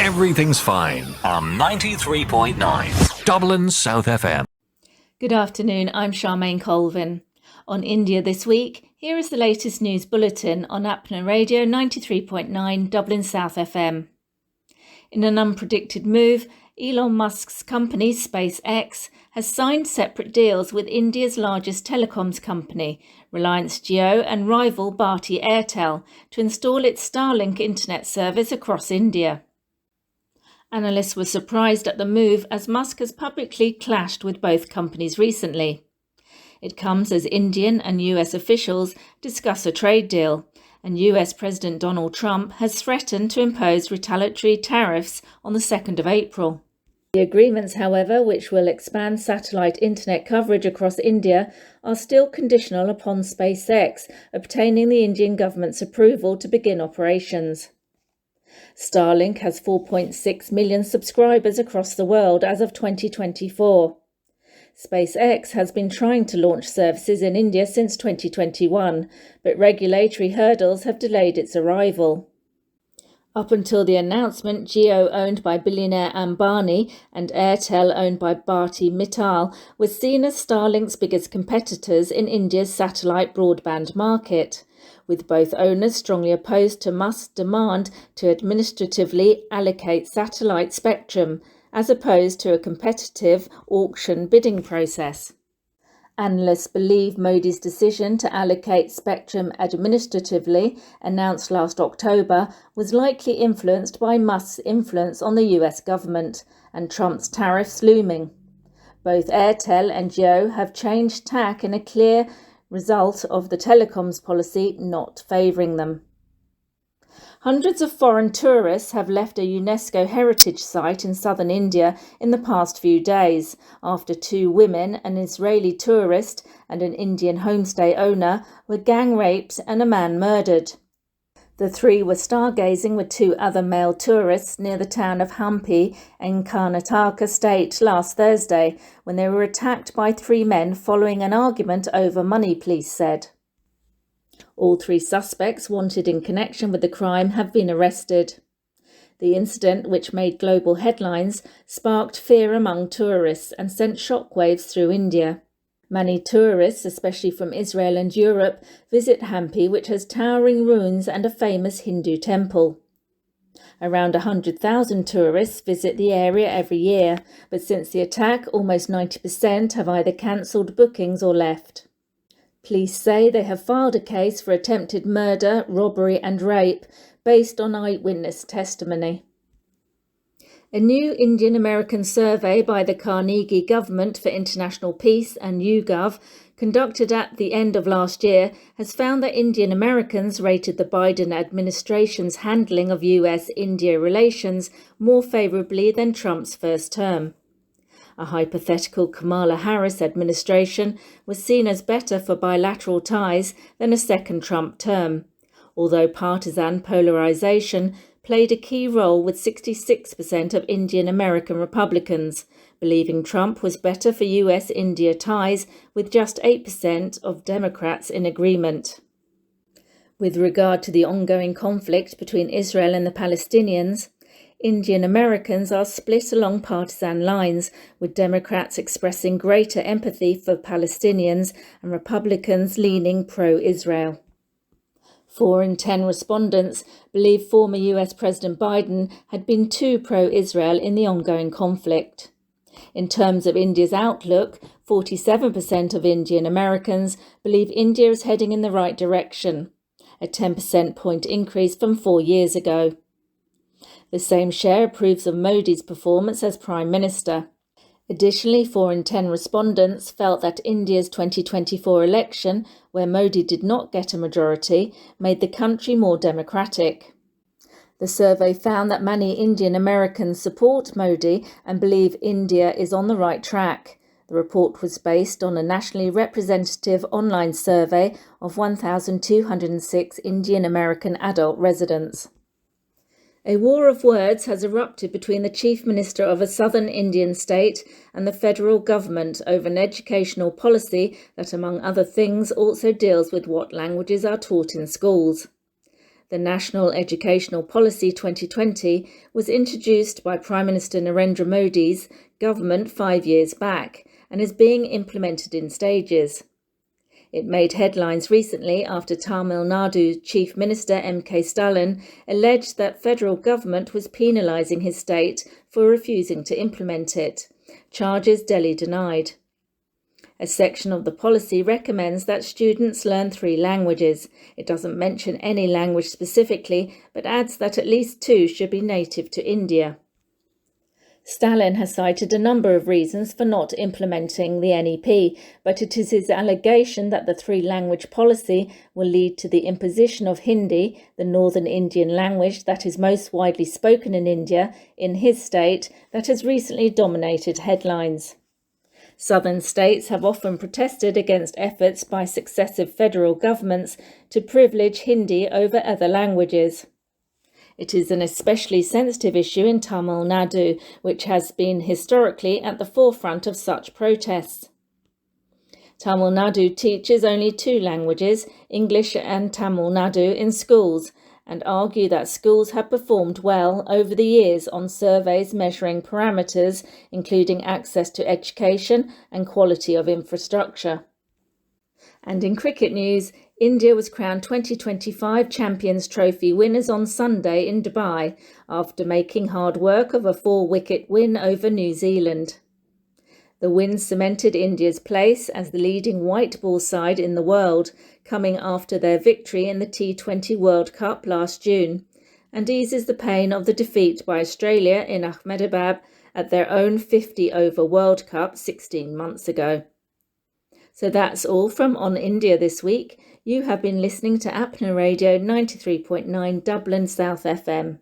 Everything's fine on 93.9 Dublin South FM. Good afternoon, I'm Charmaine Colvin. On India this week, here is the latest news bulletin on Apna Radio 93.9 Dublin South FM. In an unpredicted move, Elon Musk's company SpaceX has signed separate deals with India's largest telecoms company, Reliance Jio, and rival Bharti Airtel to install its Starlink internet service across India. Analysts were surprised at the move as Musk has publicly clashed with both companies recently. It comes as Indian and US officials discuss a trade deal, and US President Donald Trump has threatened to impose retaliatory tariffs on the 2nd of April. The agreements, however, which will expand satellite internet coverage across India, are still conditional upon SpaceX obtaining the Indian government's approval to begin operations. Starlink has 4.6 million subscribers across the world as of 2024. SpaceX has been trying to launch services in India since 2021, but regulatory hurdles have delayed its arrival. Up until the announcement, Jio, owned by billionaire Ambani, and Airtel, owned by Bharti Mittal, was seen as Starlink's biggest competitors in India's satellite broadband market, with both owners strongly opposed to Musk's demand to administratively allocate satellite spectrum, as opposed to a competitive auction bidding process. Analysts believe Modi's decision to allocate spectrum administratively, announced last October, was likely influenced by Musk's influence on the US government and Trump's tariffs looming. Both Airtel and Jio have changed tack in a clear result of the telecoms policy not favouring them. Hundreds of foreign tourists have left a UNESCO heritage site in southern India in the past few days, after 2 women, an Israeli tourist and an Indian homestay owner, were gang raped and a man murdered. The 3 were stargazing with 2 other male tourists near the town of Hampi in Karnataka state last Thursday, when they were attacked by 3 men following an argument over money, police said. All 3 suspects wanted in connection with the crime have been arrested. The incident, which made global headlines, sparked fear among tourists and sent shockwaves through India. Many tourists, especially from Israel and Europe, visit Hampi, which has towering ruins and a famous Hindu temple. Around 100,000 tourists visit the area every year, but since the attack, almost 90% have either cancelled bookings or left. Police say they have filed a case for attempted murder, robbery and rape based on eyewitness testimony. A new Indian-American survey by the Carnegie Government for International Peace and YouGov, conducted at the end of last year, has found that Indian Americans rated the Biden administration's handling of US-India relations more favourably than Trump's first term. A hypothetical Kamala Harris administration was seen as better for bilateral ties than a second Trump term, although partisan polarization played a key role, with 66% of Indian American Republicans believing Trump was better for US-India ties, with just 8% of Democrats in agreement. With regard to the ongoing conflict between Israel and the Palestinians, Indian Americans are split along partisan lines, with Democrats expressing greater empathy for Palestinians and Republicans leaning pro-Israel. 4 in 10 respondents believe former US President Biden had been too pro-Israel in the ongoing conflict. In terms of India's outlook, 47% of Indian Americans believe India is heading in the right direction, a 10% point increase from 4 years ago. The same share approves of Modi's performance as Prime Minister. Additionally, 4 in 10 respondents felt that India's 2024 election, where Modi did not get a majority, made the country more democratic. The survey found that many Indian Americans support Modi and believe India is on the right track. The report was based on a nationally representative online survey of 1,206 Indian American adult residents. A war of words has erupted between the Chief Minister of a southern Indian state and the federal government over an educational policy that, among other things, also deals with what languages are taught in schools. The National Educational Policy 2020 was introduced by Prime Minister Narendra Modi's government 5 years back and is being implemented in stages. It made headlines recently after Tamil Nadu Chief Minister M.K. Stalin alleged that federal government was penalising his state for refusing to implement it, charges Delhi denied. A section of the policy recommends that students learn 3 languages. It doesn't mention any language specifically, but adds that at least 2 should be native to India. Stalin has cited a number of reasons for not implementing the NEP, but it is his allegation that the 3-language policy will lead to the imposition of Hindi, the northern Indian language that is most widely spoken in India, in his state, that has recently dominated headlines. Southern states have often protested against efforts by successive federal governments to privilege Hindi over other languages. It is an especially sensitive issue in Tamil Nadu, which has been historically at the forefront of such protests. Tamil Nadu teaches only 2 languages, English and Tamil Nadu, in schools, and argue that schools have performed well over the years on surveys measuring parameters, including access to education and quality of infrastructure. And in cricket news, India was crowned 2025 Champions Trophy winners on Sunday in Dubai after making hard work of a 4-wicket win over New Zealand. The win cemented India's place as the leading white ball side in the world, coming after their victory in the T20 World Cup last June, and eases the pain of the defeat by Australia in Ahmedabad at their own 50-over World Cup 16 months ago. So that's all from On India this week. You have been listening to Apna Radio 93.9 Dublin South FM.